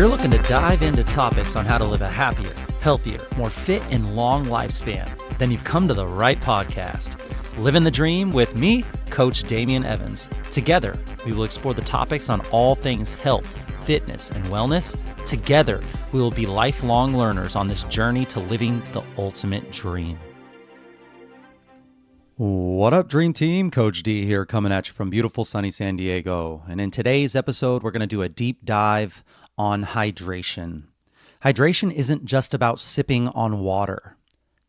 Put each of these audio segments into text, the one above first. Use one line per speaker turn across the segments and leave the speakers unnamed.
you're looking to dive into topics on how to live a happier, healthier, more fit, and long lifespan, then you've come to the right podcast. Living the Dream with me, Coach Damian Evans. Together, we will explore the topics on all things health, fitness, and wellness. Together, we will be lifelong learners on this journey to living the ultimate dream. What up, Dream Team? Coach D here, coming at you from beautiful sunny San Diego. And in today's episode, we're going to do a deep dive on hydration. Hydration isn't just about sipping on water.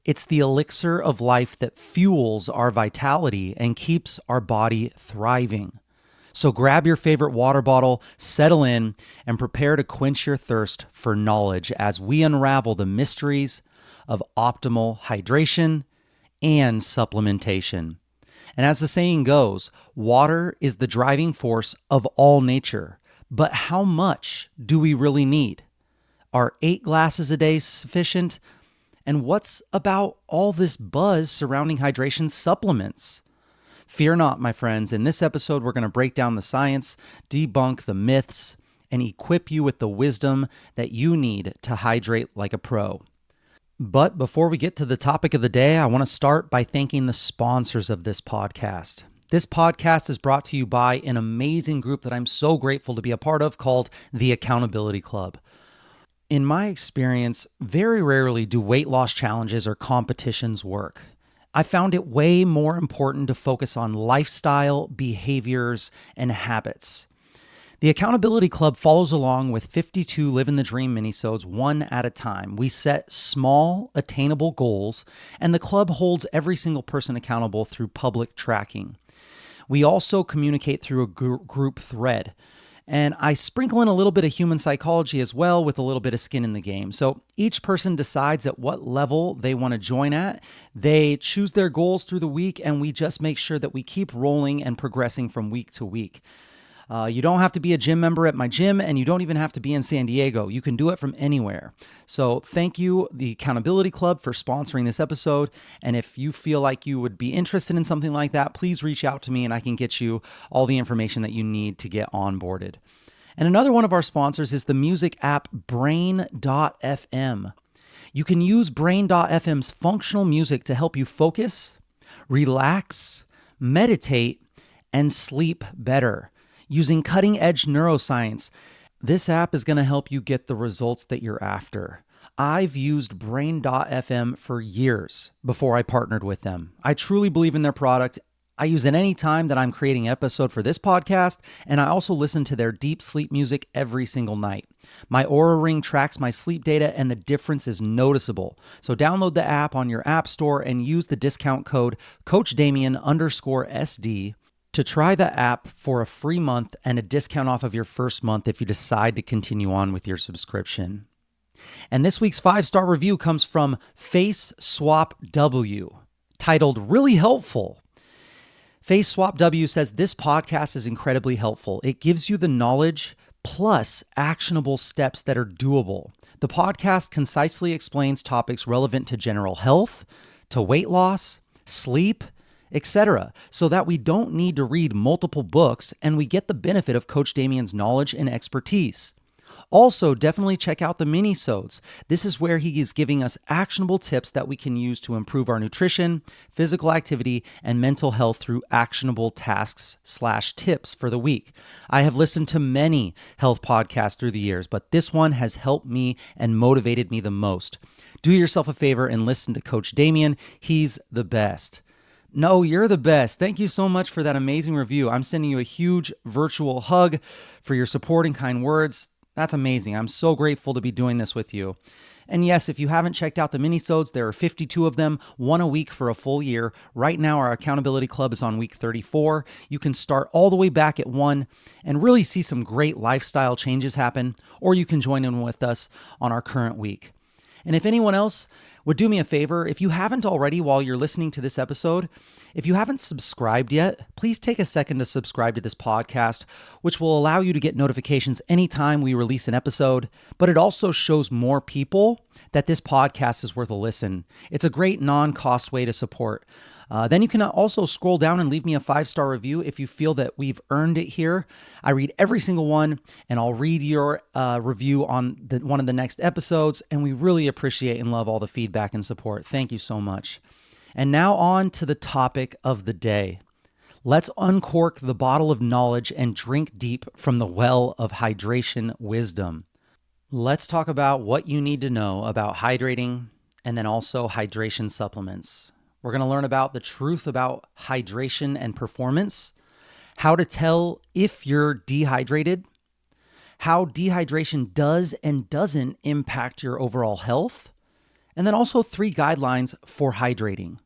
It's the elixir of life that fuels our vitality and keeps our body thriving. So grab your favorite water bottle, settle in, and prepare to quench your thirst for knowledge as we unravel the mysteries of optimal hydration and supplementation. And as the saying goes, water is the driving force of all nature. But how much do we really need? Are 8 glasses a day sufficient? And what's about all this buzz surrounding hydration supplements? Fear not, my friends. In this episode, we're going to break down the science, debunk the myths, and equip you with the wisdom that you need to hydrate like a pro. But before we get to the topic of the day, I want to start by thanking the sponsors of this podcast. This podcast is brought to you by an amazing group that I'm so grateful to be a part of called The Accountability Club. In my experience, very rarely do weight loss challenges or competitions work. I found it way more important to focus on lifestyle, behaviors, and habits. The Accountability Club follows along with 52 Living the Dream minisodes one at a time. We set small, attainable goals, and the club holds every single person accountable through public tracking. We also communicate through a group thread. And I sprinkle in a little bit of human psychology as well with a little bit of skin in the game. So each person decides at what level they want to join at. They choose their goals through the week, and we just make sure that we keep rolling and progressing from week to week. You don't have to be a gym member at my gym, and you don't even have to be in San Diego. You can do it from anywhere. So thank you, the Accountability Club, for sponsoring this episode. And if you feel like you would be interested in something like that, please reach out to me and I can get you all the information that you need to get onboarded. And another one of our sponsors is the music app Brain.fm. You can use Brain.fm's functional music to help you focus, relax, meditate, and sleep better. Using cutting-edge neuroscience, this app is going to help you get the results that you're after. I've used Brain.fm for years before I partnered with them. I truly believe in their product. I use it any time that I'm creating an episode for this podcast, and I also listen to their deep sleep music every single night. My Oura Ring tracks my sleep data, and the difference is noticeable. So download the app on your app store and use the discount code CoachDamian_SD to try the app for a free month and a discount off of your first month if you decide to continue on with your subscription. And this week's 5-star review comes from Face Swap W, titled Really Helpful. Face Swap W says, this podcast is incredibly helpful. It gives you the knowledge plus actionable steps that are doable. The podcast concisely explains topics relevant to general health, to weight loss, sleep, etc., so that we don't need to read multiple books and we get the benefit of Coach Damian's knowledge and expertise. Also, definitely check out the minisodes. This is where he is giving us actionable tips that we can use to improve our nutrition, physical activity, and mental health through actionable tasks/tips for the week. I have listened to many health podcasts through the years, but this one has helped me and motivated me the most. Do yourself a favor and listen to Coach Damian. He's the best. No, you're the best. Thank you so much for that amazing review. I'm sending you a huge virtual hug for your support and kind words. That's amazing. I'm so grateful to be doing this with you. And yes, if you haven't checked out the minisodes, there are 52 of them, one a week for a full year. Right now, our Accountability Club is on week 34. You can start all the way back at 1 and really see some great lifestyle changes happen, or you can join in with us on our current week. And if anyone else would do me a favor, if you haven't already while you're listening to this episode, if you haven't subscribed yet, please take a second to subscribe to this podcast, which will allow you to get notifications anytime we release an episode, but it also shows more people that this podcast is worth a listen. It's a great non-cost way to support Then you can also scroll down and leave me a 5-star review if you feel that we've earned it here. I read every single one, and I'll read your review on one of the next episodes. And we really appreciate and love all the feedback and support. Thank you so much. And now on to the topic of the day. Let's uncork the bottle of knowledge and drink deep from the well of hydration wisdom. Let's talk about what you need to know about hydrating and then also hydration supplements. We're going to learn about the truth about hydration and performance, how to tell if you're dehydrated, how dehydration does and doesn't impact your overall health, and then also 3 guidelines for hydrating.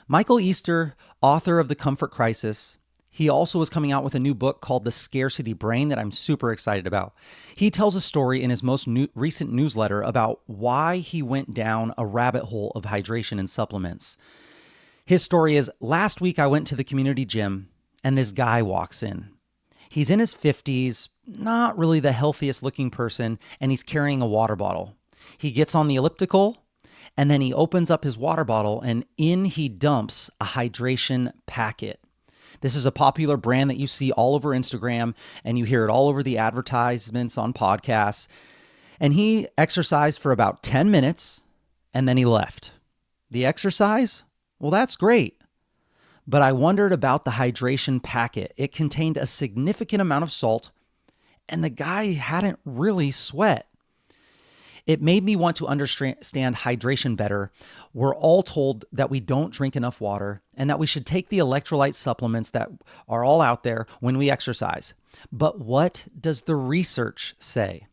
Michael Easter, author of The Comfort Crisis, he also is coming out with a new book called The Scarcity Brain that I'm super excited about. He tells a story in his most recent newsletter about why he went down a rabbit hole of hydration and supplements. His story is, last week I went to the community gym and this guy walks in. He's in his 50s, not really the healthiest looking person, and he's carrying a water bottle. He gets on the elliptical and then he opens up his water bottle and in he dumps a hydration packet. This is a popular brand that you see all over Instagram and you hear it all over the advertisements on podcasts. And he exercised for about 10 minutes and then he left. The exercise? Well, that's great. But I wondered about the hydration packet. It contained a significant amount of salt and the guy hadn't really sweat. It made me want to understand hydration better. We're all told that we don't drink enough water and that we should take the electrolyte supplements that are all out there when we exercise. But what does the research say?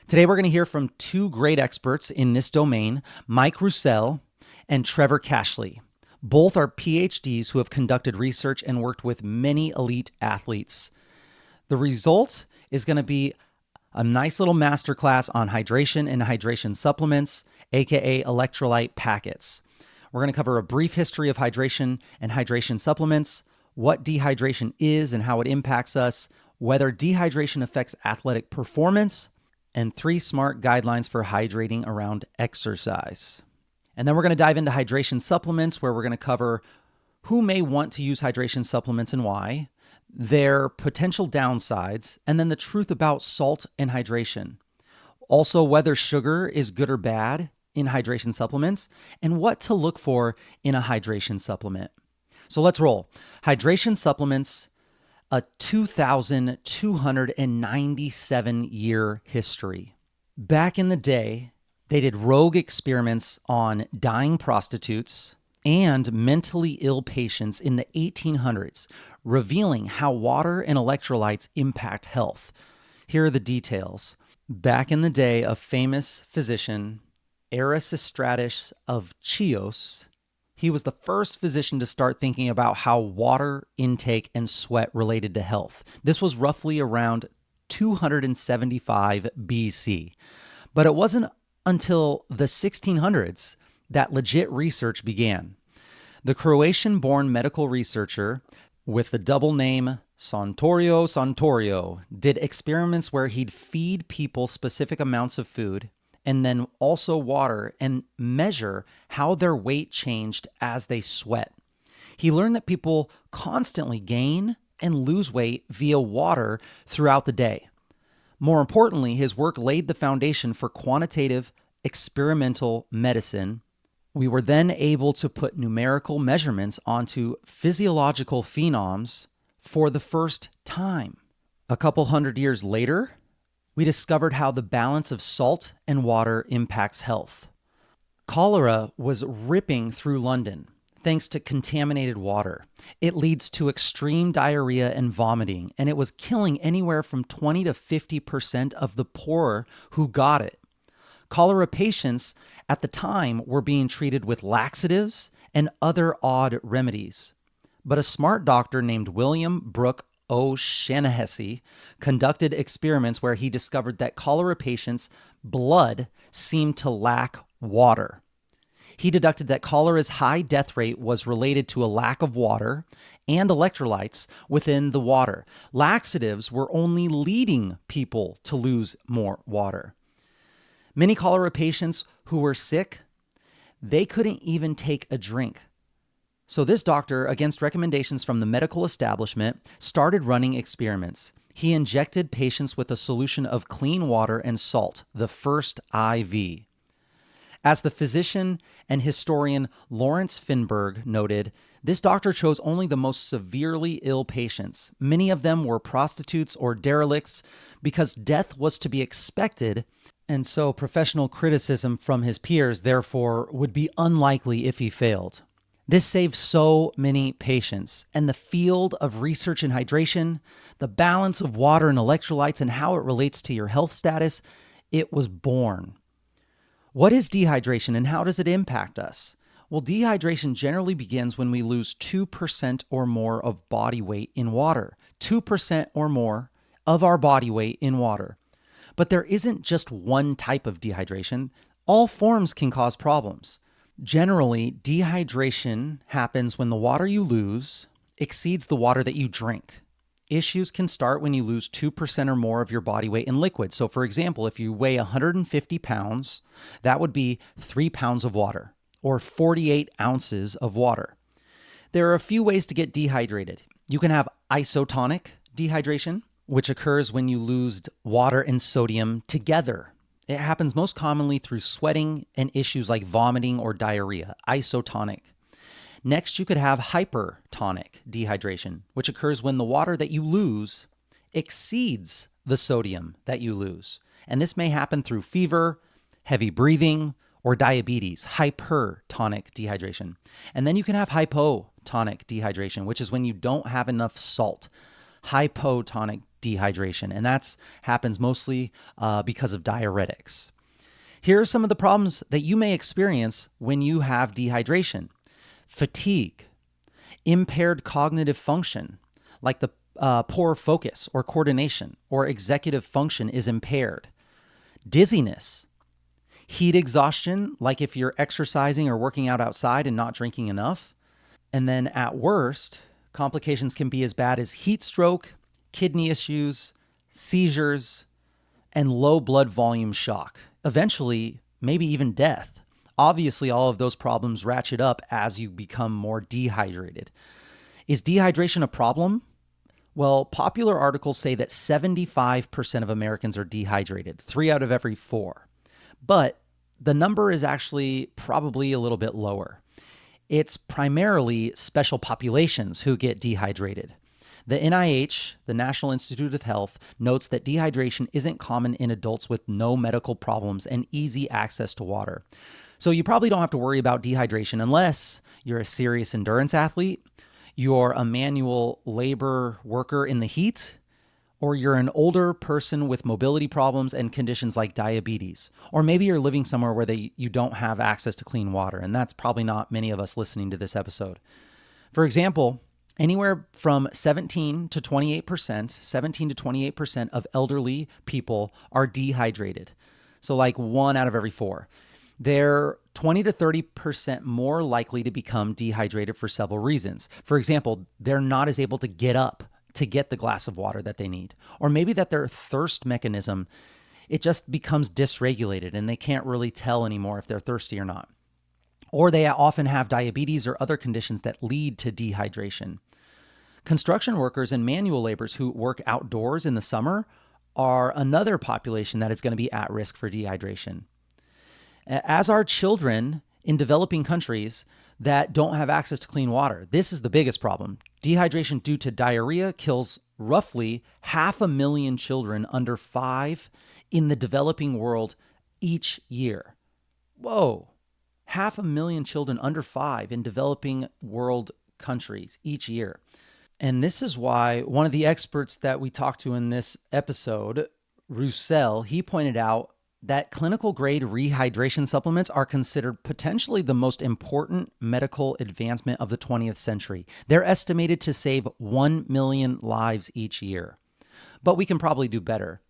Today, we're going to hear from 2 great experts in this domain, Mike Roussell and Trevor Kashey. Both are PhDs who have conducted research and worked with many elite athletes. The result is going to be a nice little masterclass on hydration and hydration supplements, a.k.a. electrolyte packets. We're going to cover a brief history of hydration and hydration supplements, what dehydration is and how it impacts us, whether dehydration affects athletic performance, and 3 smart guidelines for hydrating around exercise. And then we're going to dive into hydration supplements, where we're going to cover who may want to use hydration supplements and why, their potential downsides, and then the truth about salt and hydration. Also, whether sugar is good or bad in hydration supplements, and what to look for in a hydration supplement. So let's roll. Hydration supplements, a 2,297-year history. Back in the day, they did rogue experiments on dying prostitutes and mentally ill patients in the 1800s, revealing how water and electrolytes impact health. Here are the details. Back in the day, a famous physician, Erasistratus of Chios, he was the first physician to start thinking about how water intake and sweat related to health. This was roughly around 275 BC. But it wasn't until the 1600s that legit research began. The Croatian-born medical researcher with the double name Santorio did experiments where he'd feed people specific amounts of food and then also water and measure how their weight changed as they sweat. He learned that people constantly gain and lose weight via water throughout the day. More importantly, his work laid the foundation for quantitative experimental medicine. We were then able to put numerical measurements onto physiological phenoms for the first time. A couple hundred years later, we discovered how the balance of salt and water impacts health. Cholera was ripping through London thanks to contaminated water. It leads to extreme diarrhea and vomiting, and it was killing anywhere from 20 to 50% of the poor who got it. Cholera patients at the time were being treated with laxatives and other odd remedies. But a smart doctor named William Brooke O'Shaughnessy conducted experiments where he discovered that cholera patients' blood seemed to lack water. He deducted that cholera's high death rate was related to a lack of water and electrolytes within the water. Laxatives were only leading people to lose more water. Many cholera patients who were sick, they couldn't even take a drink. So this doctor, against recommendations from the medical establishment, started running experiments. He injected patients with a solution of clean water and salt, the first IV. As the physician and historian Lawrence Finberg noted, this doctor chose only the most severely ill patients. Many of them were prostitutes or derelicts because death was to be expected, and so professional criticism from his peers, therefore, would be unlikely if he failed. This saved so many patients, and the field of research in hydration, the balance of water and electrolytes, and how it relates to your health status, it was born. What is dehydration and how does it impact us? Well, dehydration generally begins when we lose 2% or more of body weight in water. 2% or more of our body weight in water. But there isn't just one type of dehydration. All forms can cause problems. Generally, dehydration happens when the water you lose exceeds the water that you drink. Issues can start when you lose 2% or more of your body weight in liquid. So for example, if you weigh 150 pounds, that would be 3 pounds of water or 48 ounces of water. There are a few ways to get dehydrated. You can have isotonic dehydration, which occurs when you lose water and sodium together. It happens most commonly through sweating and issues like vomiting or diarrhea, isotonic. Next, you could have hypertonic dehydration, which occurs when the water that you lose exceeds the sodium that you lose. And this may happen through fever, heavy breathing, or diabetes, hypertonic dehydration. And then you can have hypotonic dehydration, which is when you don't have enough salt, hypotonic dehydration. And that happens mostly because of diuretics. Here are some of the problems that you may experience when you have dehydration. Fatigue, impaired cognitive function, like the poor focus or coordination or executive function is impaired. Dizziness, heat exhaustion, like if you're exercising or working out outside and not drinking enough. And then at worst, complications can be as bad as heat stroke, kidney issues, seizures, and low blood volume shock. Eventually, maybe even death. Obviously, all of those problems ratchet up as you become more dehydrated. Is dehydration a problem? Well, popular articles say that 75% of Americans are dehydrated, 3 out of every 4. But the number is actually probably a little bit lower. It's primarily special populations who get dehydrated. The NIH, the National Institute of Health, notes that dehydration isn't common in adults with no medical problems and easy access to water. So you probably don't have to worry about dehydration unless you're a serious endurance athlete, you're a manual labor worker in the heat, or you're an older person with mobility problems and conditions like diabetes. Or maybe you're living somewhere where you don't have access to clean water, and that's probably not many of us listening to this episode. For example, anywhere from 17 to 28% of elderly people are dehydrated. So like 1 out of every 4. They're 20 to 30% more likely to become dehydrated for several reasons. For example, they're not as able to get up to get the glass of water that they need. Or maybe that their thirst mechanism, it just becomes dysregulated and they can't really tell anymore if they're thirsty or not. Or they often have diabetes or other conditions that lead to dehydration. Construction workers and manual laborers who work outdoors in the summer are another population that is going to be at risk for dehydration. As are children in developing countries that don't have access to clean water. This is the biggest problem. Dehydration due to diarrhea kills roughly 500,000 children under 5 in the developing world each year. Whoa, 500,000 children under 5 in developing world countries each year. And this is why one of the experts that we talked to in this episode, Roussell, he pointed out that clinical grade rehydration supplements are considered potentially the most important medical advancement of the 20th century. They're estimated to save 1 million lives each year. But we can probably do better.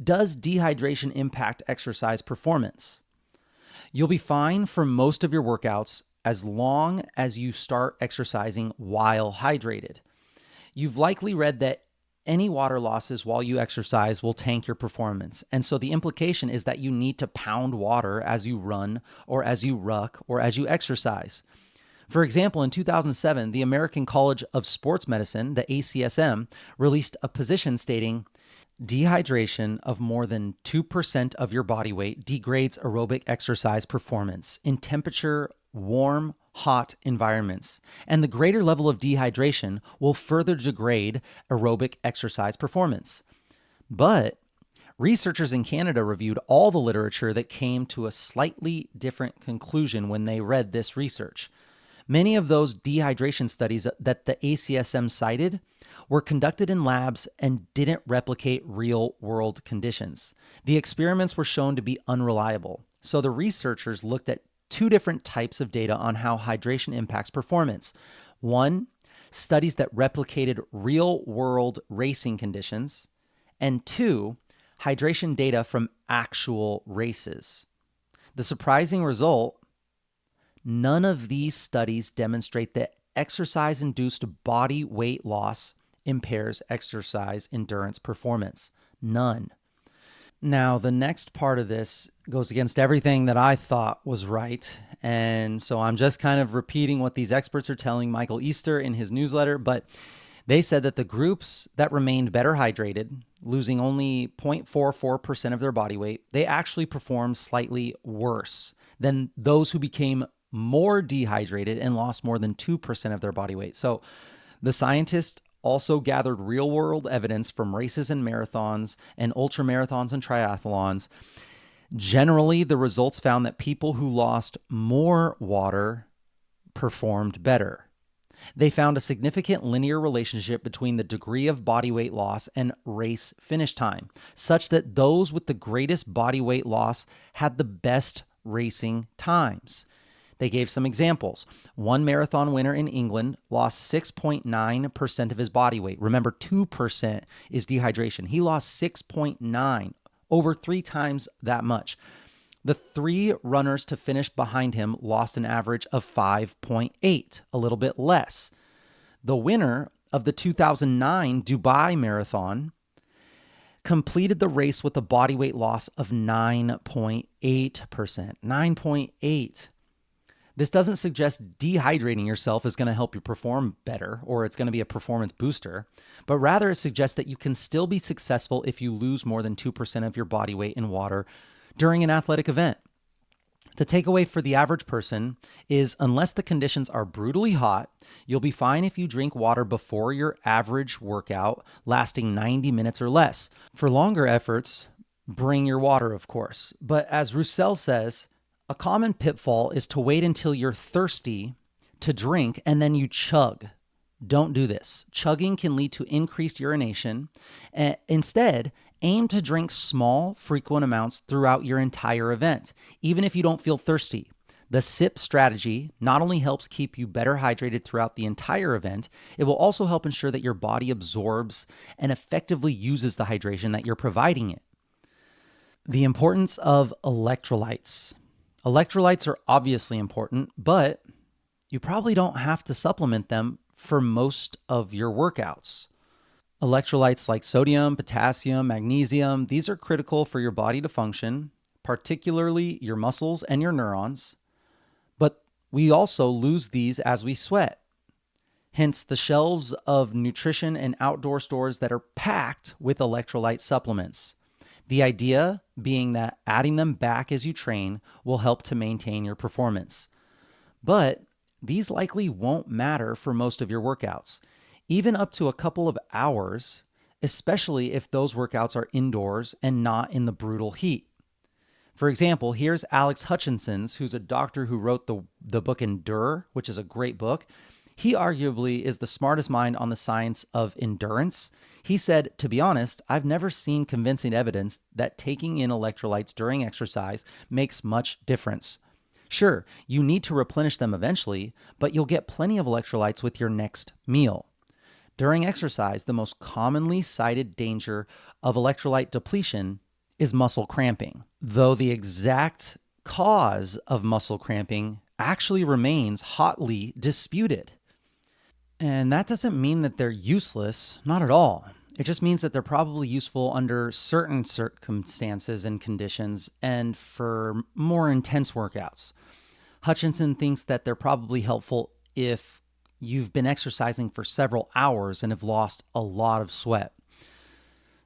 Does dehydration impact exercise performance? You'll be fine for most of your workouts as long as you start exercising while hydrated. You've likely read that any water losses while you exercise will tank your performance. And so the implication is that you need to pound water as you run or as you ruck or as you exercise. For example, in 2007, the American College of Sports Medicine, the ACSM, released a position stating dehydration of more than 2% of your body weight degrades aerobic exercise performance in temperature, warm, hot environments. And the greater level of dehydration will further degrade aerobic exercise performance. But researchers in Canada reviewed all the literature that came to a slightly different conclusion when they read this research. Many of those dehydration studies that the ACSM cited were conducted in labs and didn't replicate real-world conditions. The experiments were shown to be unreliable. So the researchers looked at two different types of data on how hydration impacts performance. One, studies that replicated real-world racing conditions, and two, hydration data from actual races. The surprising result: none of these studies demonstrate that exercise-induced body weight loss impairs exercise endurance performance. None. Now, the next part of this goes against everything that I thought was right. And so I'm just kind of repeating what these experts are telling Michael Easter in his newsletter. But they said that the groups that remained better hydrated, losing only 0.44% of their body weight, they actually performed slightly worse than those who became more dehydrated and lost more than 2% of their body weight. So the scientists also gathered real-world evidence from races and marathons and ultramarathons and triathlons. Generally, the results found that people who lost more water performed better. They found a significant linear relationship between the degree of body weight loss and race finish time, such that those with the greatest body weight loss had the best racing times. They gave some examples. One marathon winner in England lost 6.9% of his body weight. Remember, 2% is dehydration. He lost 6.9, over 3 times that much. The 3 runners to finish behind him lost an average of 5.8, a little bit less. The winner of the 2009 Dubai Marathon completed the race with a body weight loss of 9.8%. 9.8. This doesn't suggest dehydrating yourself is going to help you perform better or it's going to be a performance booster, but rather it suggests that you can still be successful if you lose more than 2% of your body weight in water during an athletic event. The takeaway for the average person is, unless the conditions are brutally hot, you'll be fine if you drink water before your average workout lasting 90 minutes or less. For longer efforts, bring your water, of course. But as Roussell says, a common pitfall is to wait until you're thirsty to drink and then you chug. Don't do this. Chugging can lead to increased urination. Instead, aim to drink small, frequent amounts throughout your entire event, even if you don't feel thirsty. The sip strategy not only helps keep you better hydrated throughout the entire event, it will also help ensure that your body absorbs and effectively uses the hydration that you're providing it. The importance of electrolytes. Electrolytes are obviously important, but you probably don't have to supplement them for most of your workouts. Electrolytes like sodium, potassium, magnesium, these are critical for your body to function, particularly your muscles and your neurons. But we also lose these as we sweat. Hence the shelves of nutrition and outdoor stores that are packed with electrolyte supplements. The idea being that adding them back as you train will help to maintain your performance. But these likely won't matter for most of your workouts, even up to a couple of hours, especially if those workouts are indoors and not in the brutal heat. For example, here's Alex Hutchinson's, who's a doctor who wrote the book Endure, which is a great book. He arguably is the smartest mind on the science of endurance. He said, to be honest, I've never seen convincing evidence that taking in electrolytes during exercise makes much difference. Sure, you need to replenish them eventually, but you'll get plenty of electrolytes with your next meal. During exercise, the most commonly cited danger of electrolyte depletion is muscle cramping, though the exact cause of muscle cramping actually remains hotly disputed. And that doesn't mean that they're useless, not at all. It just means that they're probably useful under certain circumstances and conditions and for more intense workouts. Hutchinson thinks that they're probably helpful if you've been exercising for several hours and have lost a lot of sweat.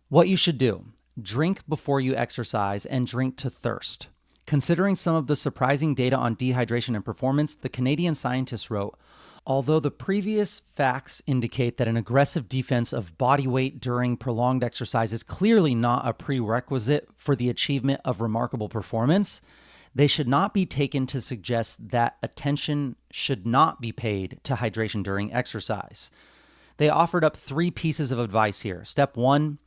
What you should do: drink before you exercise and drink to thirst. Considering some of the surprising data on dehydration and performance, the Canadian scientists wrote, although the previous facts indicate that an aggressive defense of body weight during prolonged exercise is clearly not a prerequisite for the achievement of remarkable performance, they should not be taken to suggest that attention should not be paid to hydration during exercise. They offered up 3 pieces of advice here. Step 1,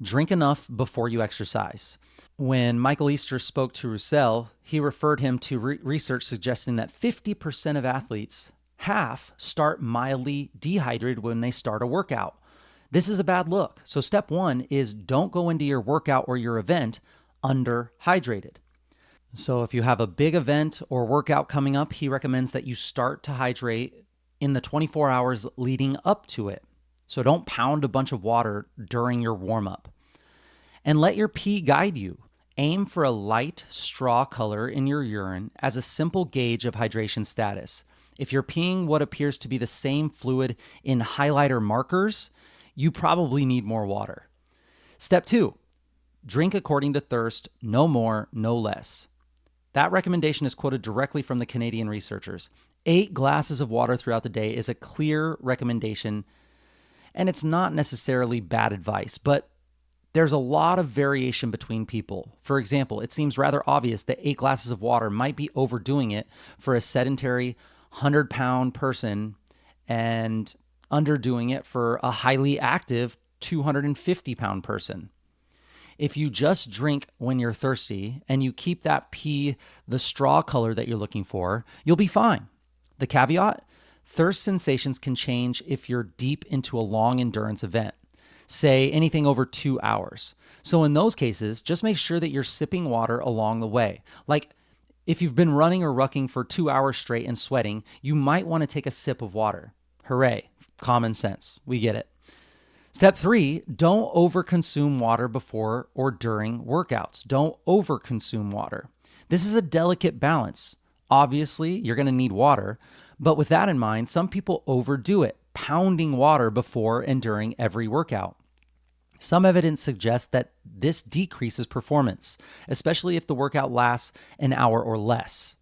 drink enough before you exercise. When Michael Easter spoke to Roussell, he referred him to research suggesting that 50% of athletes, half, start mildly dehydrated when they start a workout. This is a bad look. So step 1 is don't go into your workout or your event underhydrated. So if you have a big event or workout coming up, he recommends that you start to hydrate in the 24 hours leading up to it. So don't pound a bunch of water during your warm-up. And let your pee guide you. Aim for a light straw color in your urine as a simple gauge of hydration status. If you're peeing what appears to be the same fluid in highlighter markers, you probably need more water. Step 2, drink according to thirst, no more, no less. That recommendation is quoted directly from the Canadian researchers. 8 glasses of water throughout the day is a clear recommendation, and it's not necessarily bad advice, but there's a lot of variation between people. For example, it seems rather obvious that 8 glasses of water might be overdoing it for a sedentary 100-pound person and underdoing it for a highly active 250-pound person. If you just drink when you're thirsty and you keep that pee the straw color that you're looking for, you'll be fine. The caveat: thirst sensations can change if you're deep into a long endurance event, say anything over 2 hours. So in those cases, just make sure that you're sipping water along the way. Like if you've been running or rucking for 2 hours straight and sweating, you might want to take a sip of water. Hooray, common sense, we get it. Step 3, don't overconsume water before or during workouts. Don't overconsume water. This is a delicate balance. Obviously, you're going to need water, but with that in mind, some people overdo it, pounding water before and during every workout. Some evidence suggests that this decreases performance, especially if the workout lasts an hour or less.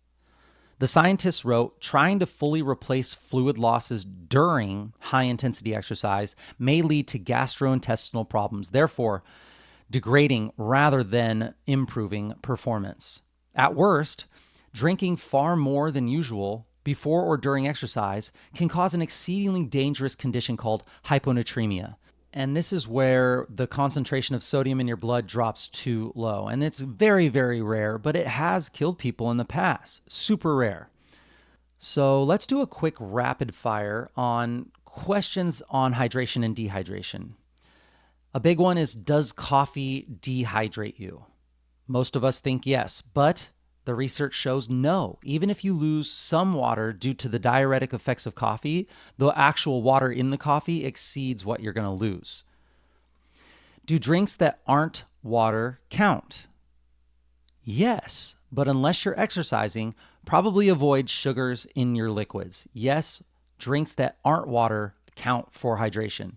The scientists wrote, trying to fully replace fluid losses during high-intensity exercise may lead to gastrointestinal problems, therefore degrading rather than improving performance. At worst, drinking far more than usual before or during exercise can cause an exceedingly dangerous condition called hyponatremia. And this is where the concentration of sodium in your blood drops too low. And it's very, very rare, but it has killed people in the past. Super rare. So let's do a quick rapid fire on questions on hydration and dehydration. A big one is, does coffee dehydrate you? Most of us think yes, but the research shows no. Even if you lose some water due to the diuretic effects of coffee, the actual water in the coffee exceeds what you're going to lose. Do drinks that aren't water count? Yes, but unless you're exercising, probably avoid sugars in your liquids. Yes, drinks that aren't water count for hydration.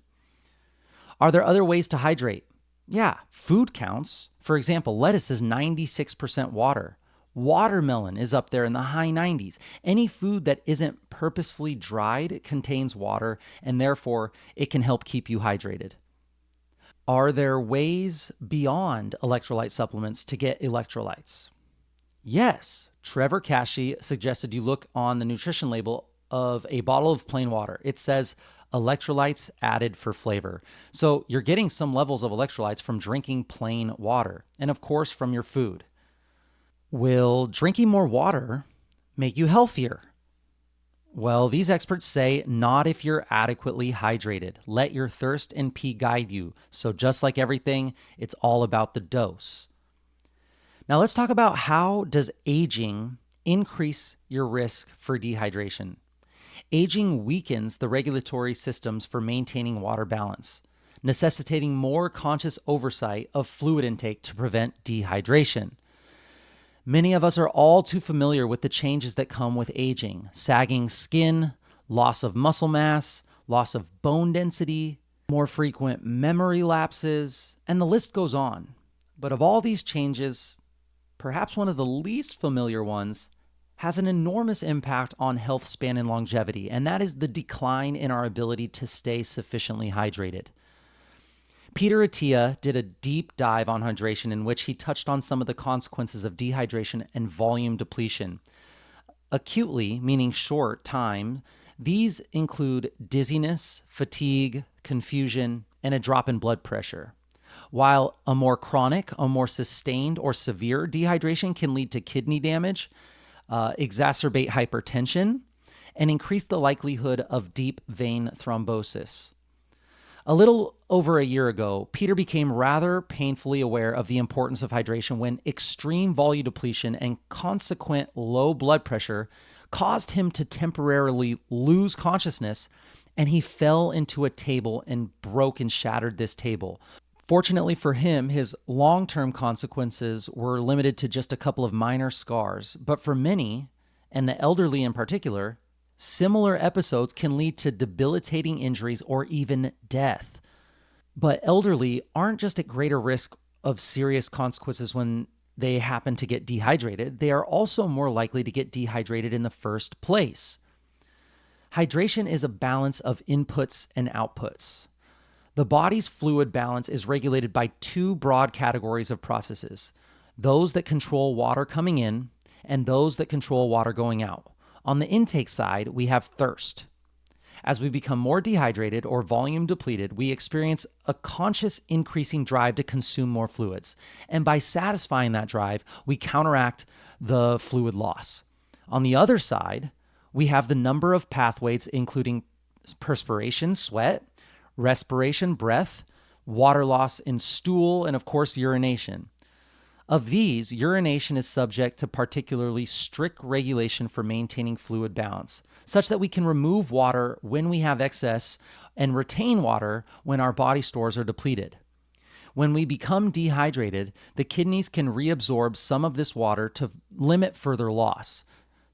Are there other ways to hydrate? Yeah, food counts. For example, lettuce is 96% water. Watermelon is up there in the high 90s. Any food that isn't purposefully dried contains water, and therefore it can help keep you hydrated. Are there ways beyond electrolyte supplements to get electrolytes? Yes. Trevor Kashey suggested you look on the nutrition label of a bottle of plain water. It says electrolytes added for flavor. So you're getting some levels of electrolytes from drinking plain water, and of course from your food. Will drinking more water make you healthier? Well, these experts say not if you're adequately hydrated. Let your thirst and pee guide you. So just like everything, it's all about the dose. Now let's talk about, how does aging increase your risk for dehydration? Aging weakens the regulatory systems for maintaining water balance, necessitating more conscious oversight of fluid intake to prevent dehydration. Many of us are all too familiar with the changes that come with aging: sagging skin, loss of muscle mass, loss of bone density, more frequent memory lapses, and the list goes on. But of all these changes, perhaps one of the least familiar ones has an enormous impact on health span and longevity, and that is the decline in our ability to stay sufficiently hydrated. Peter Attia did a deep dive on hydration in which he touched on some of the consequences of dehydration and volume depletion. Acutely, meaning short time, these include dizziness, fatigue, confusion, and a drop in blood pressure. While a more chronic, a more sustained, or severe dehydration can lead to kidney damage, exacerbate hypertension, and increase the likelihood of deep vein thrombosis. A little over a year ago, Peter became rather painfully aware of the importance of hydration when extreme volume depletion and consequent low blood pressure caused him to temporarily lose consciousness, and he fell into a table and broke and shattered this table. Fortunately for him, his long-term consequences were limited to just a couple of minor scars, but for many, and the elderly in particular, similar episodes can lead to debilitating injuries or even death. But elderly aren't just at greater risk of serious consequences when they happen to get dehydrated, they are also more likely to get dehydrated in the first place. Hydration is a balance of inputs and outputs. The body's fluid balance is regulated by two broad categories of processes: those that control water coming in and those that control water going out. On the intake side, we have thirst. As we become more dehydrated or volume depleted, we experience a conscious increasing drive to consume more fluids. And by satisfying that drive, we counteract the fluid loss. On the other side, we have the number of pathways, including perspiration, sweat, respiration, breath, water loss in stool, and of course, urination. Of these, urination is subject to particularly strict regulation for maintaining fluid balance, such that we can remove water when we have excess and retain water when our body stores are depleted. When we become dehydrated, the kidneys can reabsorb some of this water to limit further loss.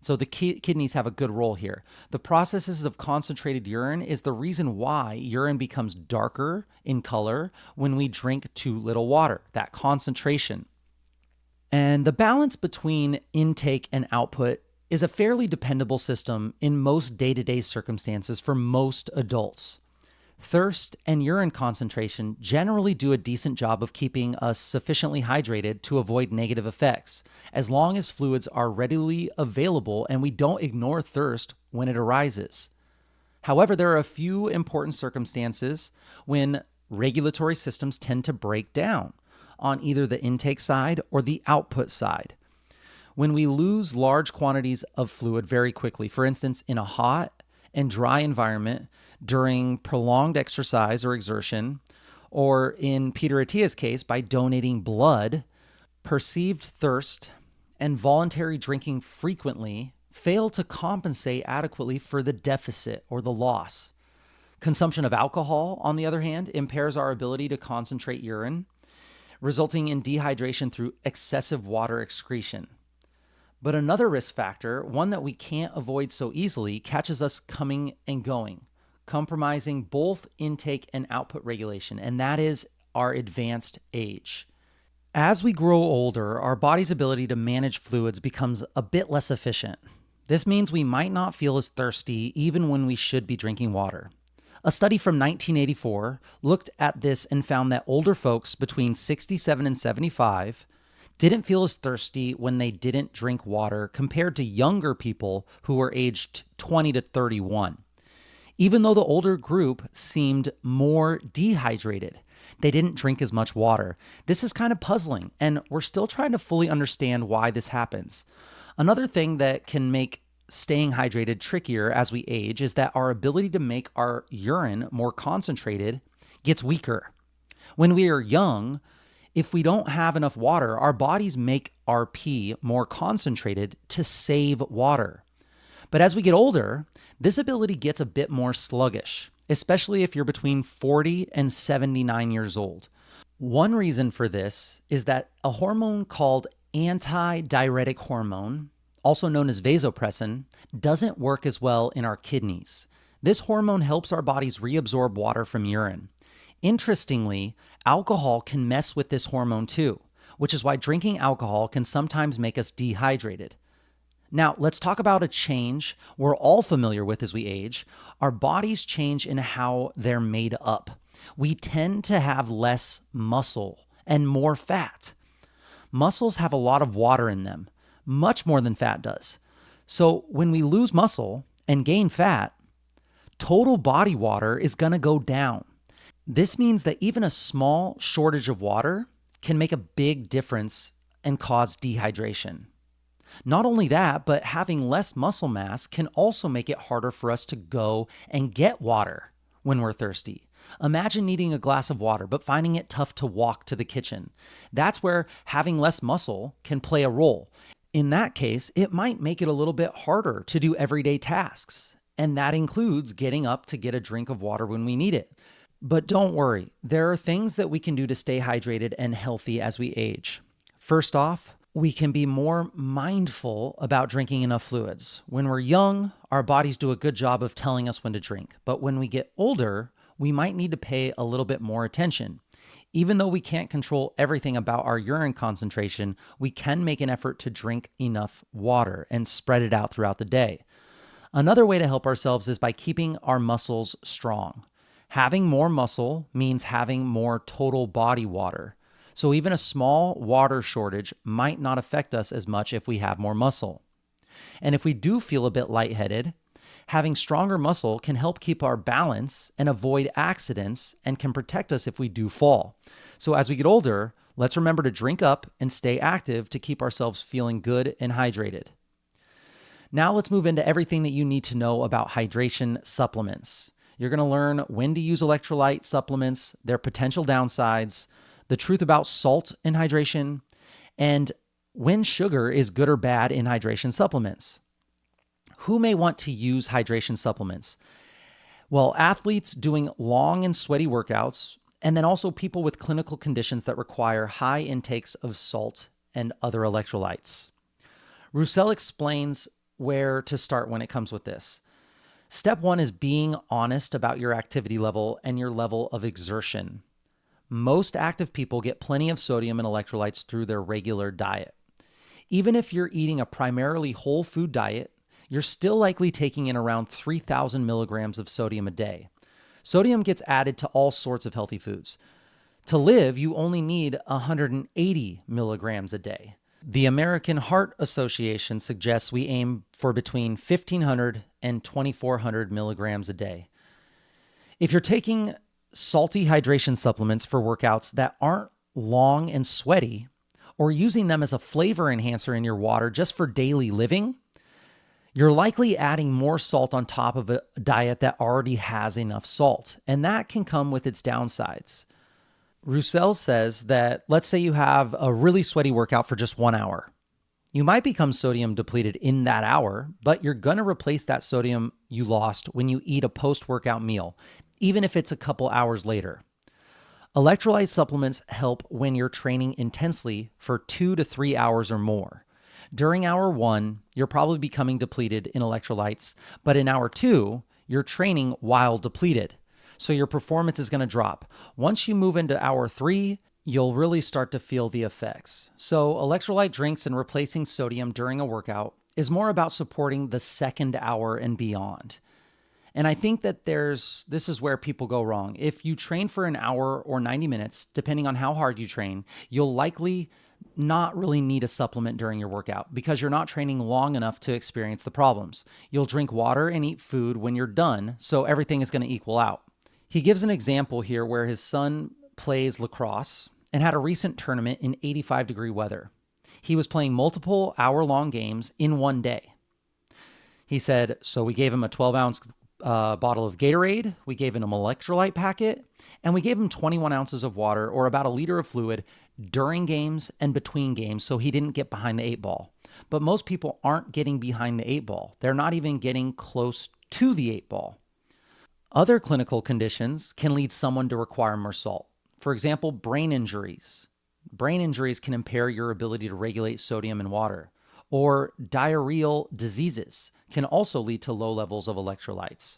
So the kidneys have a good role here. The processes of concentrated urine is the reason why urine becomes darker in color when we drink too little water, that concentration. And the balance between intake and output is a fairly dependable system in most day-to-day circumstances for most adults. Thirst and urine concentration generally do a decent job of keeping us sufficiently hydrated to avoid negative effects, as long as fluids are readily available and we don't ignore thirst when it arises. However, there are a few important circumstances when regulatory systems tend to break down on either the intake side or the output side. When we lose large quantities of fluid very quickly, for instance, in a hot and dry environment during prolonged exercise or exertion, or in Peter Attia's case, by donating blood, perceived thirst and voluntary drinking frequently fail to compensate adequately for the deficit or the loss. Consumption of alcohol, on the other hand, impairs our ability to concentrate urine, resulting in dehydration through excessive water excretion. But another risk factor, one that we can't avoid so easily, catches us coming and going, compromising both intake and output regulation, and that is our advanced age. As we grow older, our body's ability to manage fluids becomes a bit less efficient. This means we might not feel as thirsty even when we should be drinking water. A study from 1984 looked at this and found that older folks between 67 and 75 didn't feel as thirsty when they didn't drink water compared to younger people who were aged 20 to 31. Even though the older group seemed more dehydrated, they didn't drink as much water. This is kind of puzzling, and we're still trying to fully understand why this happens. Another thing that can make staying hydrated trickier as we age is that our ability to make our urine more concentrated gets weaker. When we are young, if we don't have enough water, our bodies make our pee more concentrated to save water. But as we get older, this ability gets a bit more sluggish, especially if you're between 40 and 79 years old. One reason for this is that a hormone called antidiuretic hormone, also known as vasopressin, doesn't work as well in our kidneys. This hormone helps our bodies reabsorb water from urine. Interestingly, alcohol can mess with this hormone too, which is why drinking alcohol can sometimes make us dehydrated. Now, let's talk about a change we're all familiar with as we age. Our bodies change in how they're made up. We tend to have less muscle and more fat. Muscles have a lot of water in them, much more than fat does. So when we lose muscle and gain fat, total body water is going to go down. This means that even a small shortage of water can make a big difference and cause dehydration. Not only that, but having less muscle mass can also make it harder for us to go and get water when we're thirsty. Imagine needing a glass of water, but finding it tough to walk to the kitchen. That's where having less muscle can play a role. In that case, it might make it a little bit harder to do everyday tasks, and that includes getting up to get a drink of water when we need it. But don't worry, there are things that we can do to stay hydrated and healthy as we age. First off, we can be more mindful about drinking enough fluids. When we're young, our bodies do a good job of telling us when to drink. But when we get older, we might need to pay a little bit more attention. Even though we can't control everything about our urine concentration, we can make an effort to drink enough water and spread it out throughout the day. Another way to help ourselves is by keeping our muscles strong. Having more muscle means having more total body water. So even a small water shortage might not affect us as much if we have more muscle. And if we do feel a bit lightheaded, having stronger muscle can help keep our balance and avoid accidents and can protect us if we do fall. So as we get older, let's remember to drink up and stay active to keep ourselves feeling good and hydrated. Now let's move into everything that you need to know about hydration supplements. You're going to learn when to use electrolyte supplements, their potential downsides, the truth about salt in hydration, and when sugar is good or bad in hydration supplements. Who may want to use hydration supplements? Well, athletes doing long and sweaty workouts, and then also people with clinical conditions that require high intakes of salt and other electrolytes. Roussell explains where to start when it comes with this. Step one is being honest about your activity level and your level of exertion. Most active people get plenty of sodium and electrolytes through their regular diet. Even if you're eating a primarily whole food diet, you're still likely taking in around 3,000 milligrams of sodium a day. Sodium gets added to all sorts of healthy foods. To live, you only need 180 milligrams a day. The American Heart Association suggests we aim for between 1,500 and 2,400 milligrams a day. If you're taking salty hydration supplements for workouts that aren't long and sweaty, or using them as a flavor enhancer in your water just for daily living, you're likely adding more salt on top of a diet that already has enough salt, and that can come with its downsides. Roussell says that let's say you have a really sweaty workout for just 1 hour. You might become sodium depleted in that hour, but you're going to replace that sodium you lost when you eat a post-workout meal, even if it's a couple hours later. Electrolyte supplements help when you're training intensely for 2 to 3 hours or more. During hour 1, you're probably becoming depleted in electrolytes, but in hour 2, you're training while depleted. So your performance is going to drop. Once you move into hour 3, you'll really start to feel the effects. So electrolyte drinks and replacing sodium during a workout is more about supporting the second hour and beyond. And I think that this is where people go wrong. If you train for an hour or 90 minutes, depending on how hard you train, you'll likely not really need a supplement during your workout because you're not training long enough to experience the problems. You'll drink water and eat food when you're done, so everything is going to equal out. He gives an example here where his son plays lacrosse and had a recent tournament in 85-degree weather. He was playing multiple hour-long games in one day. He said, so we gave him a 12-ounce bottle of Gatorade, we gave him an electrolyte packet, and we gave him 21 ounces of water or about a liter of fluid during games and between games so he didn't get behind the 8-ball. But most people aren't getting behind the 8-ball. They're not even getting close to the 8-ball. Other clinical conditions can lead someone to require more salt. For example, brain injuries. Brain injuries can impair your ability to regulate sodium in water. or diarrheal diseases can also lead to low levels of electrolytes.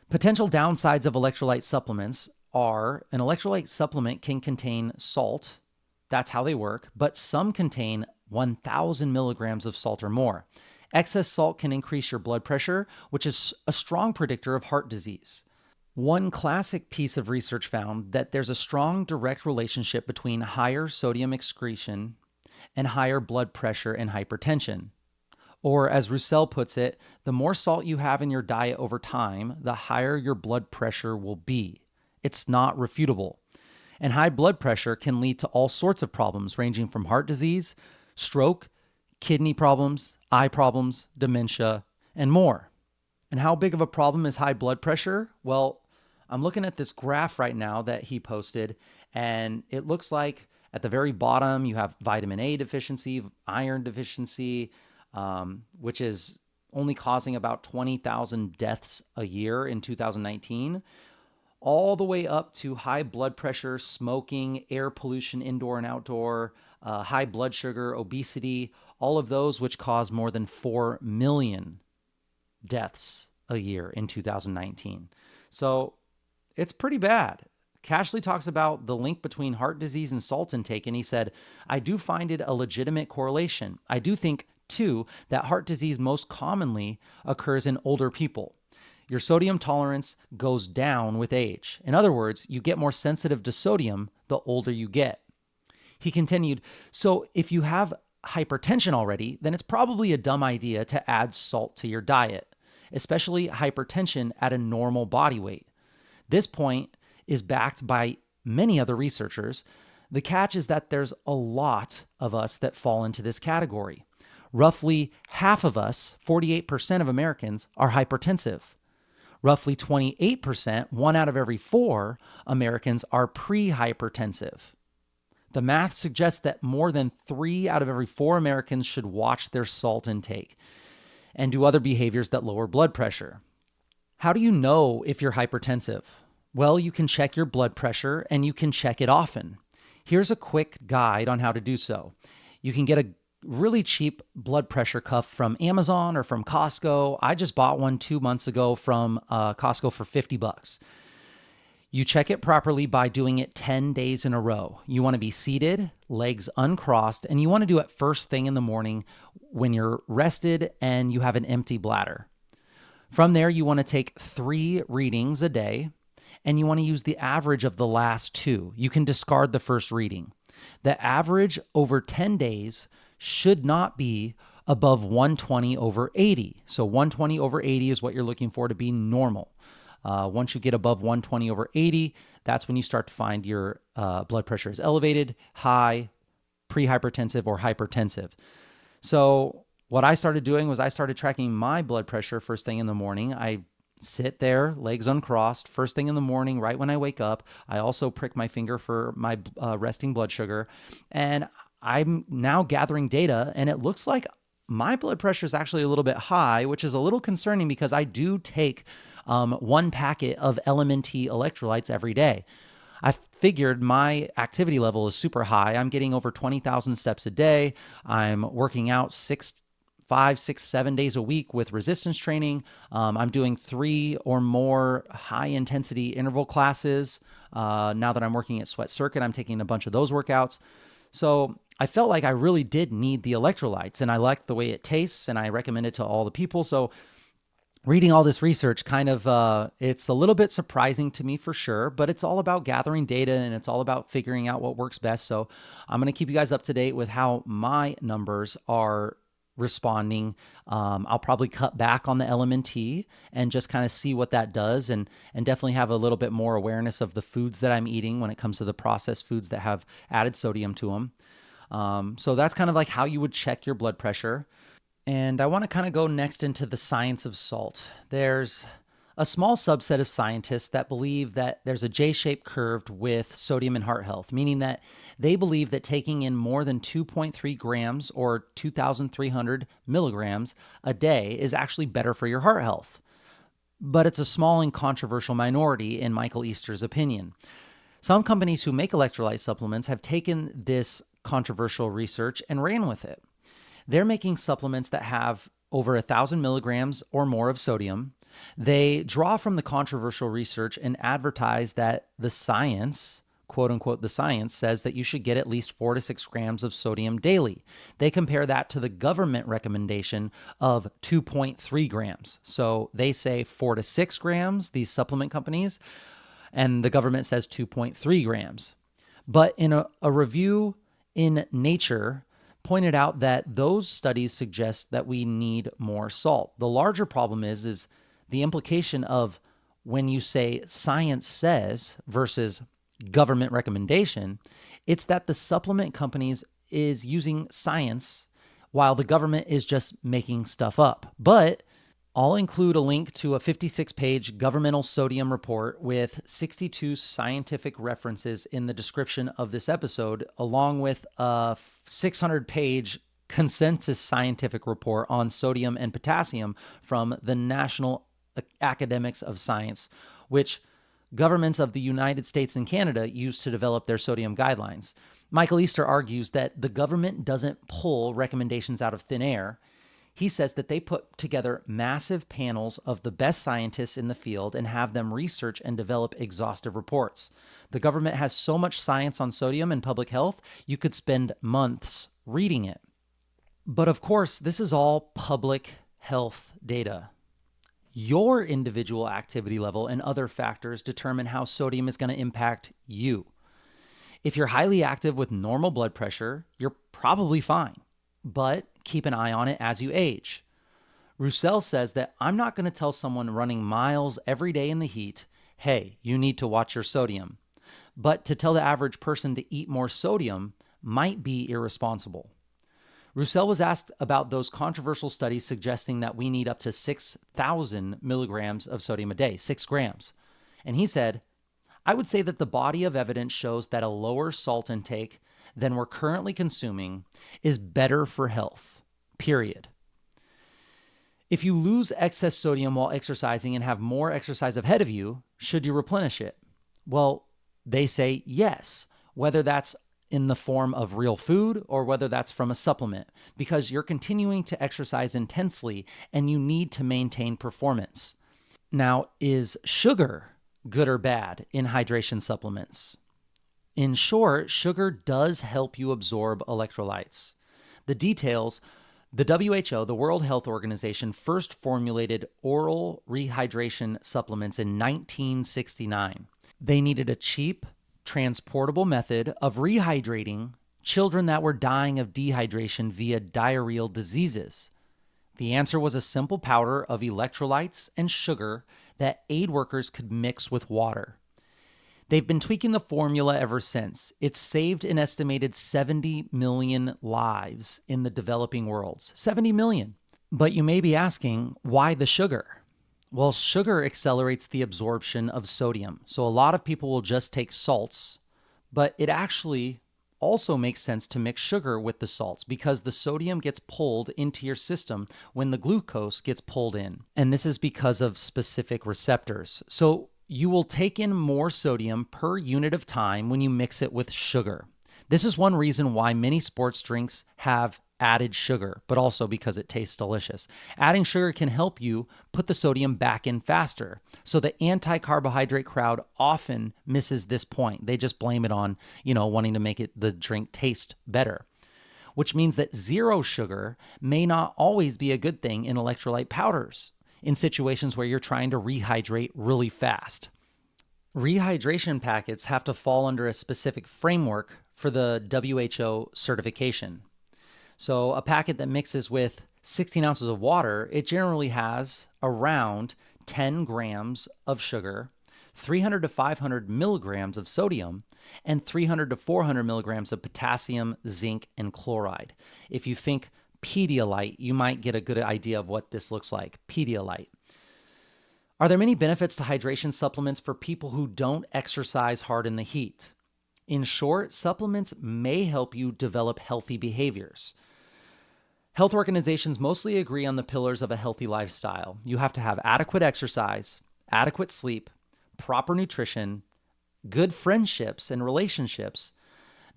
Potential downsides of electrolyte supplements are an electrolyte supplement can contain salt. That's how they work, but some contain 1,000 milligrams of salt or more. Excess salt can increase your blood pressure, which is a strong predictor of heart disease. One classic piece of research found that there's a strong direct relationship between higher sodium excretion and higher blood pressure and hypertension. Or, as Roussell puts it, the more salt you have in your diet over time, the higher your blood pressure will be. It's not refutable. And high blood pressure can lead to all sorts of problems, ranging from heart disease, stroke, kidney problems, eye problems, dementia, and more. And how big of a problem is high blood pressure? Well, I'm looking at this graph right now that he posted, and it looks like at the very bottom you have vitamin A deficiency, iron deficiency, which is only causing about 20,000 deaths a year in 2019, all the way up to high blood pressure, smoking, air pollution, indoor and outdoor, high blood sugar, obesity, all of those which cause more than 4 million deaths a year in 2019. So it's pretty bad. Kasey talks about the link between heart disease and salt intake, and he said, I do find it a legitimate correlation. I do think, too, that heart disease most commonly occurs in older people. Your sodium tolerance goes down with age. In other words, you get more sensitive to sodium the older you get. He continued, so if you have hypertension already, then it's probably a dumb idea to add salt to your diet, especially hypertension at a normal body weight. This point is backed by many other researchers. The catch is that there's a lot of us that fall into this category. Roughly half of us, 48% of Americans, are hypertensive. Roughly 28%, 1 out of every 4 Americans, are pre-hypertensive. The math suggests that more than 3 out of every 4 Americans should watch their salt intake and do other behaviors that lower blood pressure. How do you know if you're hypertensive? Well, you can check your blood pressure and you can check it often. Here's a quick guide on how to do so. You can get a really cheap blood pressure cuff from Amazon or from Costco. I just bought one 2 months ago from Costco for $50. You check it properly by doing it 10 days in a row. You want to be seated, legs uncrossed, and you want to do it first thing in the morning when you're rested and you have an empty bladder. From there, you want to take 3 readings a day, and you want to use the average of the last 2. You can discard the first reading. The average over 10 days should not be above 120 over 80. So 120 over 80 is what you're looking for to be normal. Once you get above 120 over 80, that's when you start to find your blood pressure is elevated, high, pre-hypertensive, or hypertensive. So what I started doing was I started tracking my blood pressure first thing in the morning. I sit there, legs uncrossed, first thing in the morning, right when I wake up. I also prick my finger for my resting blood sugar. And I'm now gathering data, and it looks like my blood pressure is actually a little bit high, which is a little concerning because I do take 1 packet of LMNT electrolytes every day. I figured my activity level is super high. I'm getting over 20,000 steps a day. I'm working out 5, 6, 7 days a week with resistance training. I'm doing 3 or more high intensity interval classes. Now that I'm working at Sweat Circuit, I'm taking a bunch of those workouts. So I felt like I really did need the electrolytes, and I liked the way it tastes, and I recommend it to all the people. So reading all this research kind of, it's a little bit surprising to me for sure, but it's all about gathering data and it's all about figuring out what works best. So I'm going to keep you guys up to date with how my numbers are responding. I'll probably cut back on the LMNT and just kind of see what that does, and definitely have a little bit more awareness of the foods that I'm eating when it comes to the processed foods that have added sodium to them. So that's kind of like how you would check your blood pressure. And I want to kind of go next into the science of salt. There's a small subset of scientists that believe that there's a J-shaped curve with sodium and heart health, meaning that they believe that taking in more than 2.3 grams or 2,300 milligrams a day is actually better for your heart health. But it's a small and controversial minority, in Michael Easter's opinion. Some companies who make electrolyte supplements have taken this controversial research and ran with it. They're making supplements that have over 1,000 milligrams or more of sodium. They draw from the controversial research and advertise that the science, quote unquote, the science says that you should get at least 4 to 6 grams of sodium daily. They compare that to the government recommendation of 2.3 grams. So they say 4 to 6 grams, these supplement companies, and the government says 2.3 grams. But in a review in Nature, pointed out that those studies suggest that we need more salt. The larger problem is the implication of when you say science says versus government recommendation, it's that the supplement companies is using science while the government is just making stuff up. But I'll include a link to a 56-page governmental sodium report with 62 scientific references in the description of this episode, along with a 600-page consensus scientific report on sodium and potassium from the National Academics of Science, which governments of the United States and Canada use to develop their sodium guidelines. Michael Easter argues that the government doesn't pull recommendations out of thin air. He says that they put together massive panels of the best scientists in the field and have them research and develop exhaustive reports. The government has so much science on sodium and public health, you could spend months reading it. But of course, this is all public health data. Your individual activity level and other factors determine how sodium is going to impact you. If you're highly active with normal blood pressure, you're probably fine, but keep an eye on it as you age. Roussell says that I'm not going to tell someone running miles every day in the heat, hey, you need to watch your sodium. But to tell the average person to eat more sodium might be irresponsible. Roussell was asked about those controversial studies suggesting that we need up to 6,000 milligrams of sodium a day, 6 grams. And he said, I would say that the body of evidence shows that a lower salt intake than we're currently consuming is better for health, period. If you lose excess sodium while exercising and have more exercise ahead of you, should you replenish it? Well, they say yes, whether that's in the form of real food or whether that's from a supplement, because you're continuing to exercise intensely and you need to maintain performance. Now, is sugar good or bad in hydration supplements? In short, sugar does help you absorb electrolytes. The details: the WHO, the World Health Organization, first formulated oral rehydration supplements in 1969. They needed a cheap, transportable method of rehydrating children that were dying of dehydration via diarrheal diseases. The answer was a simple powder of electrolytes and sugar that aid workers could mix with water. They've been tweaking the formula ever since. It's saved an estimated 70 million lives in the developing worlds. 70 million. But you may be asking, why the sugar? Well, sugar accelerates the absorption of sodium. So a lot of people will just take salts, but it actually also makes sense to mix sugar with the salts because the sodium gets pulled into your system when the glucose gets pulled in. And this is because of specific receptors. So you will take in more sodium per unit of time when you mix it with sugar. This is one reason why many sports drinks have added sugar, but also because it tastes delicious. Adding sugar can help you put the sodium back in faster. So the anti-carbohydrate crowd often misses this point. They just blame it on, wanting to make the drink taste better, which means that zero sugar may not always be a good thing in electrolyte powders in situations where you're trying to rehydrate really fast. Rehydration packets have to fall under a specific framework for the WHO certification. So a packet that mixes with 16 ounces of water, it generally has around 10 grams of sugar, 300 to 500 milligrams of sodium, and 300 to 400 milligrams of potassium, zinc, and chloride. If you think Pedialyte, you might get a good idea of what this looks like. Pedialyte. Are there many benefits to hydration supplements for people who don't exercise hard in the heat? In short, supplements may help you develop healthy behaviors. Health organizations mostly agree on the pillars of a healthy lifestyle. You have to have adequate exercise, adequate sleep, proper nutrition, good friendships and relationships,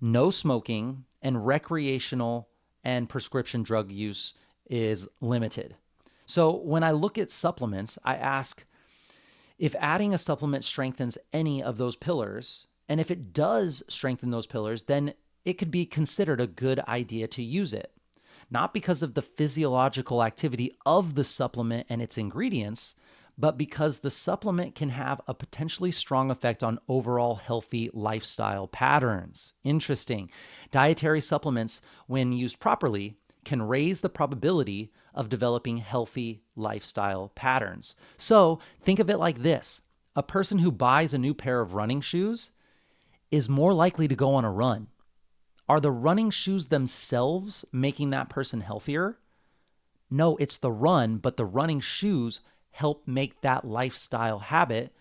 no smoking, and recreational and prescription drug use is limited. So when I look at supplements, I ask if adding a supplement strengthens any of those pillars. And if it does strengthen those pillars, then it could be considered a good idea to use it. Not because of the physiological activity of the supplement and its ingredients, but because the supplement can have a potentially strong effect on overall healthy lifestyle patterns. Interesting. Dietary supplements, when used properly, can raise the probability of developing healthy lifestyle patterns. So think of it like this: a person who buys a new pair of running shoes is more likely to go on a run. Are the running shoes themselves making that person healthier? No, it's the run, but the running shoes help make that lifestyle habit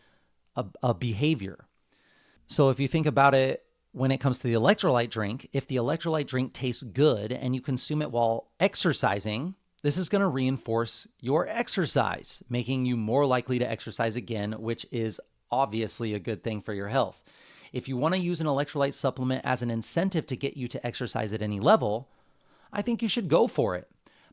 a behavior. So if you think about it when it comes to the electrolyte drink, if the electrolyte drink tastes good and you consume it while exercising, this is going to reinforce your exercise, making you more likely to exercise again, which is obviously a good thing for your health. If you want to use an electrolyte supplement as an incentive to get you to exercise at any level, I think you should go for it.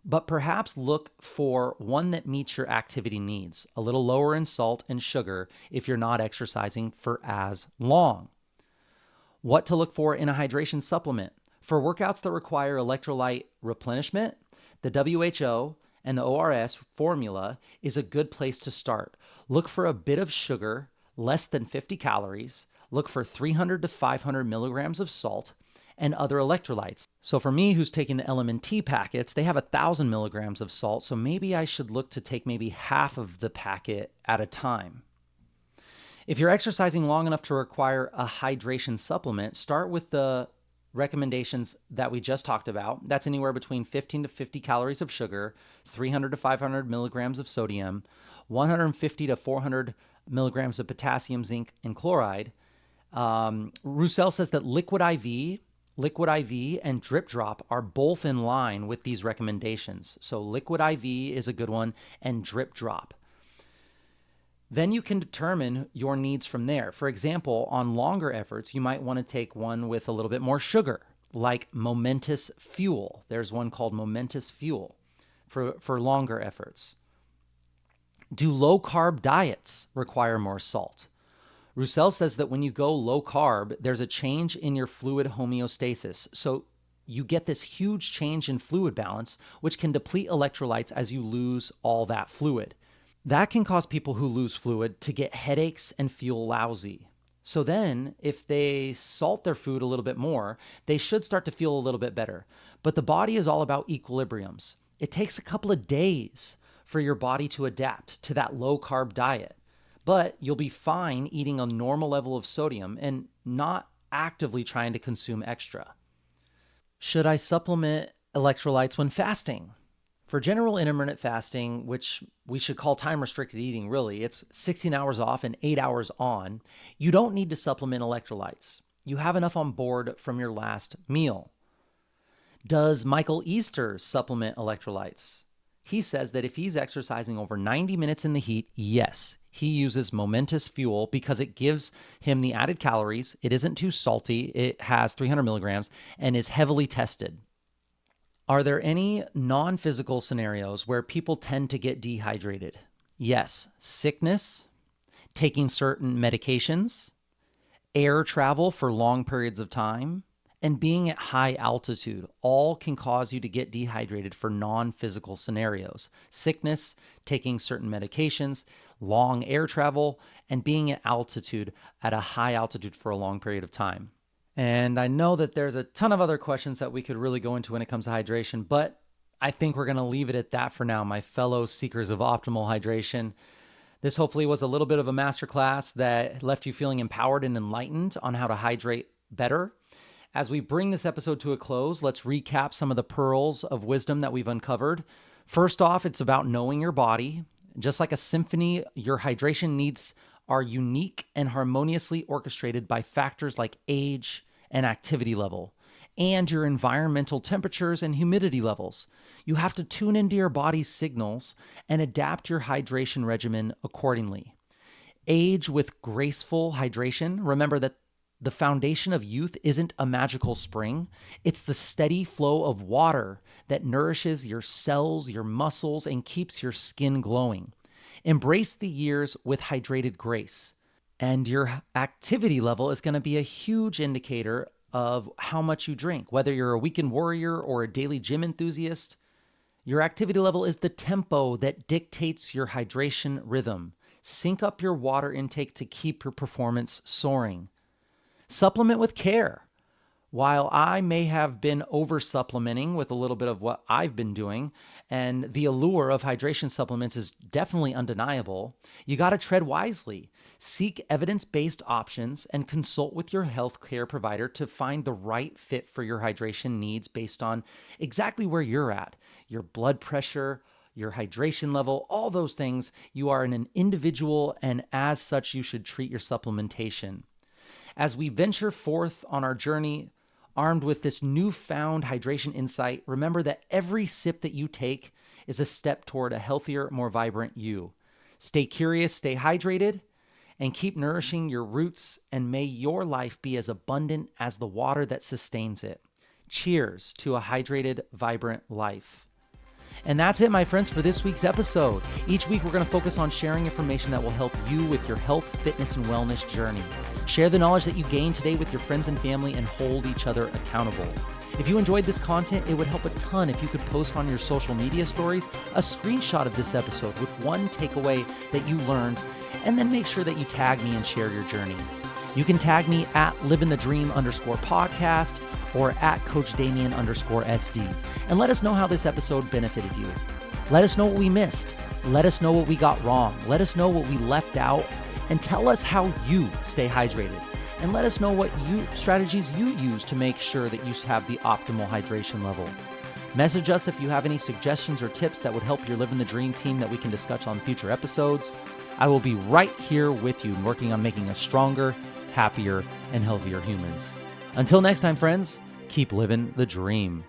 But perhaps look for one that meets your activity needs, a little lower in salt and sugar if you're not exercising for as long. What to look for in a hydration supplement? For workouts that require electrolyte replenishment, the WHO and the ORS formula is a good place to start. Look for a bit of sugar, less than 50 calories. Look for 300 to 500 milligrams of salt and other electrolytes. So for me, who's taking the LMNT packets, they have 1,000 milligrams of salt. So maybe I should look to take maybe half of the packet at a time. If you're exercising long enough to require a hydration supplement, start with the recommendations that we just talked about. That's anywhere between 15 to 50 calories of sugar, 300 to 500 milligrams of sodium, 150 to 400 milligrams of potassium, zinc, and chloride. Roussell says that liquid IV and drip drop are both in line with these recommendations. So liquid IV is a good one, and drip drop. Then you can determine your needs from there. For example, on longer efforts, you might want to take one with a little bit more sugar, like Momentous Fuel. There's one called Momentous Fuel for longer efforts. Do low-carb diets require more salt? Roussell says that when you go low carb, there's a change in your fluid homeostasis. So you get this huge change in fluid balance, which can deplete electrolytes as you lose all that fluid. That can cause people who lose fluid to get headaches and feel lousy. So then, if they salt their food a little bit more, they should start to feel a little bit better. But the body is all about equilibriums. It takes a couple of days for your body to adapt to that low carb diet. But you'll be fine eating a normal level of sodium and not actively trying to consume extra. Should I supplement electrolytes when fasting? For general intermittent fasting, which we should call time-restricted eating really, it's 16 hours off and 8 hours on, you don't need to supplement electrolytes. You have enough on board from your last meal. Does Michael Easter supplement electrolytes? He says that if he's exercising over 90 minutes in the heat, yes, he uses Momentous Fuel because it gives him the added calories. It isn't too salty. It has 300 milligrams and is heavily tested. Are there any non-physical scenarios where people tend to get dehydrated? Yes, sickness, taking certain medications, air travel for long periods of time, and being at high altitude all can cause you to get dehydrated for non-physical scenarios. Sickness, taking certain medications, long air travel, and being at altitude at a high altitude for a long period of time. And I know that there's a ton of other questions that we could really go into when it comes to hydration, but I think we're going to leave it at that for now, my fellow seekers of optimal hydration. This hopefully was a little bit of a masterclass that left you feeling empowered and enlightened on how to hydrate better. As we bring this episode to a close, let's recap some of the pearls of wisdom that we've uncovered. First off, it's about knowing your body. Just like a symphony, your hydration needs are unique and harmoniously orchestrated by factors like age and activity level, and your environmental temperatures and humidity levels. You have to tune into your body's signals and adapt your hydration regimen accordingly. Age with graceful hydration. Remember that the foundation of youth isn't a magical spring. It's the steady flow of water that nourishes your cells, your muscles, and keeps your skin glowing. Embrace the years with hydrated grace. And your activity level is going to be a huge indicator of how much you drink. Whether you're a weekend warrior or a daily gym enthusiast, your activity level is the tempo that dictates your hydration rhythm. Sync up your water intake to keep your performance soaring. Supplement with care. While I may have been over supplementing with a little bit of what I've been doing, and the allure of hydration supplements is definitely undeniable, you got to tread wisely. Seek evidence-based options and consult with your healthcare provider to find the right fit for your hydration needs based on exactly where you're at, your blood pressure, your hydration level, all those things. You are an individual, and as such, you should treat your supplementation. As we venture forth on our journey, armed with this newfound hydration insight, remember that every sip that you take is a step toward a healthier, more vibrant you. Stay curious, stay hydrated, and keep nourishing your roots, and may your life be as abundant as the water that sustains it. Cheers to a hydrated, vibrant life. And that's it, my friends, for this week's episode. Each week, we're going to focus on sharing information that will help you with your health, fitness, and wellness journey. Share the knowledge that you gained today with your friends and family and hold each other accountable. If you enjoyed this content, it would help a ton if you could post on your social media stories a screenshot of this episode with one takeaway that you learned, and then make sure that you tag me and share your journey. You can tag me at livingthedream_podcast or at coachdamian_SD, and let us know how this episode benefited you. Let us know what we missed. Let us know what we got wrong. Let us know what we left out, and tell us how you stay hydrated. And let us know what strategies you use to make sure that you have the optimal hydration level. Message us if you have any suggestions or tips that would help your Living the Dream team that we can discuss on future episodes. I will be right here with you, working on making us stronger, happier, and healthier humans. Until next time, friends, keep living the dream.